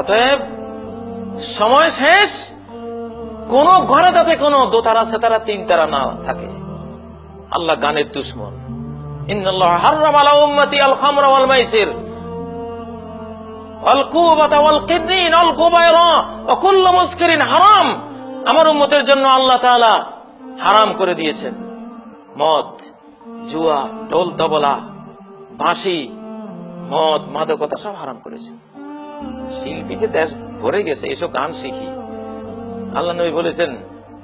অতএব সময় শেষ, কোন ঘরে যাতে কোনো দোতারা সেতারা তিন তারা না থাকে। আল্লাহ গানের দুশ্মন। ইন্নাল্লাহা হাররামা আলা উম্মতি আল খামরা ওয়াল মাইসির ওয়াল কুবাতা ওয়াল কিদরিন ওয়াল গুবায়রা ওয়া কুল্লু মুসকিরিন হারাম। আমার উম্মতের জন্য আল্লাহ তাআলা হারাম করে দিয়েছেন মদ, জুয়া, ঢোল তবলা, বাঁশি, মদ, মাদকতা সব হারাম করেছেন। শিল্পীতে দেশ ভরে গেছে এসব গান শিখি। আল্লাহ নবী বলেছেন,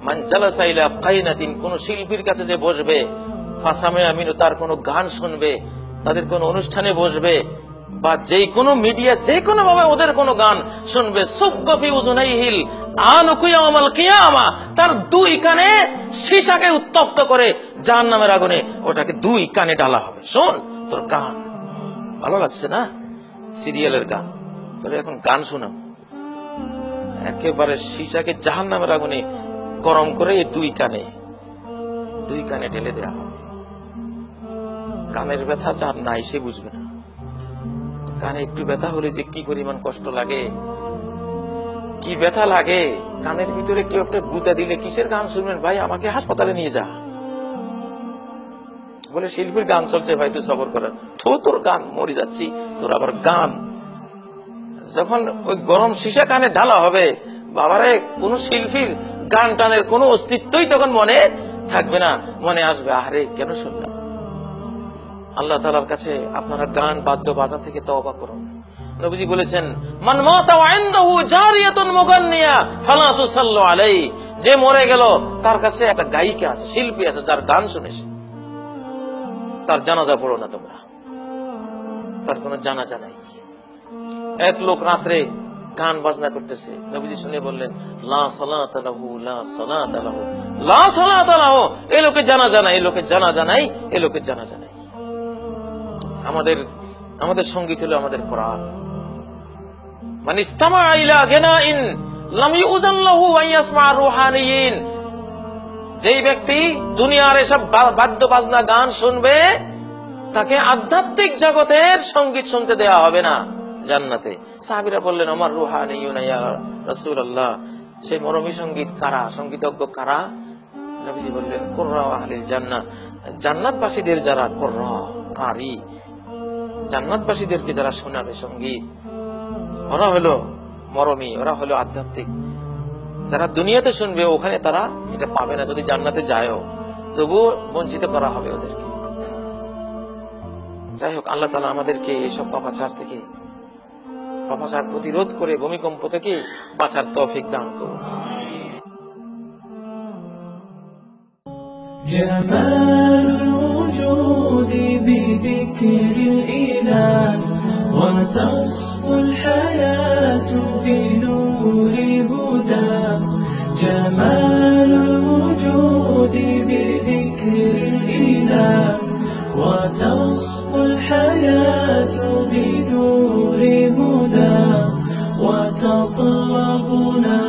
মান জালাসা ইলা কাইনাতিন, কোন শিল্পীর কাছে যে বসবে, ফাসামে আমিনু, তার কোন গান শুনবে, তাদের কোন অনুষ্ঠানে বসবে, বা যে কোনো মিডিয়া যে কোনো ভাবে ওদের কোন গান শুনবে, সুব্বাফি উযুনাইহিল আনুকু ইয়াউমাল কিয়ামা, তার দুই কানে সীসাকে উত্তপ্ত করে জাহান্নামের আগুনে ওটাকে দুই কানে ঢালা হবে। শোন, তোর গান ভালো লাগছে না, সিরিয়ালের গান, তোর এখন গান শোনাবো, একেবারে সীসাকে জাহান্নামের আগুনে গরম করে দুই কানে ঢেলে দেওয়া হবে। কানের ব্যথা যার নাই সে বুঝবে না। কানে একটু ব্যথা হলে যে কি পরিমাণ কষ্ট লাগে, কি ব্যথা লাগে। কানের ভিতরে কেউ একটা গুতা দিলে কিসের গান শুনবেন ভাই, আমাকে হাসপাতালে নিয়ে যা বলে, শিল্পীর গান চলছে ভাই তুই সবর করেন, তোর গান, মরে যাচ্ছি, তোর আবার গান। যখন ওই গরম সীসা কানে ঢালা হবে, বাবারে কোন শিল্পীর গান টানের কোন অস্তিত্বই তখন মনে থাকবে না। মনে আসবে, আরে কেন শুনলাম। আল্লাহ তাআলার কাছে আপনারা গান বাদ্য বাজা থেকে তওবা করুন। নবীজি বলেছেন, মান মাতা ওয়া ইনদাহু জারিয়াতুন মুগান্নিয়া ফালা তুসাল্লু আলাইহি, যে মরে গেল তার কাছে একটা গায়িকা আছে, শিল্পী আছে, যার গান শুনেছে, তার জানাজা পড়ো না তোমরা, তার কোনো জানাজা নাই। এক লোক রাত্রে গান বাজনা করতেছে, নবীজি শুনে বললেন, লা সালাতা লাহু লা সালাতা লাহু লা সালাতা লাহু, এই লোকের জানাজা নাই, এই লোকের জানাজা নাই, এই লোকের জানাজা নাই। আমাদের সঙ্গীত হলো আমাদের কোরআন। মান ইসতামা ইলা গিনাইন লাম ইউযান লাহু আন ইয়াসমা রুহানিয়িন, যেই ব্যক্তি দুনিয়ার এসব বাদ্য বাজনা গান শুনবে, তাকে আধ্যাত্মিক জগতের সঙ্গীত শুনতে দেয়া হবে না জান্নাতে। সাহাবীরা বললেন, আমার রুহানিয়ুন ইয়া রাসূলুল্লাহ, সেই মরমী সঙ্গীত কারা, সঙ্গীতজ্ঞ কারা? নবীজি বললেন, কুররা আহলিল জান্নাহ, জান্নাতবাসীদের যারা কুররা, কারি, জান্নাতবাসীদেরকে যারা শোনাবে সঙ্গীত, ওরা হলো মরমী, ওরা হলো আধ্যাত্মিক। যারা দুনিয়াতে শুনবে ওখানে তারা এটা পাবে না, যদি জান্নাতে যায়ও তবুও বঞ্চিত করা হবে ওদেরকে। যাই হোক, আল্লাহ তাআলা আমাদেরকে এইসব পাপাচার থেকে, পাপাচার প্রতিরোধ করে ভূমিকম্প থেকে বাঁচার তৌফিক দান করুন। جمال الوجود بذكر الإله وتصفو الحياة بنور هدى. جمال الوجود بذكر الإله وتصفو الحياة بنور هدى وتطلبنا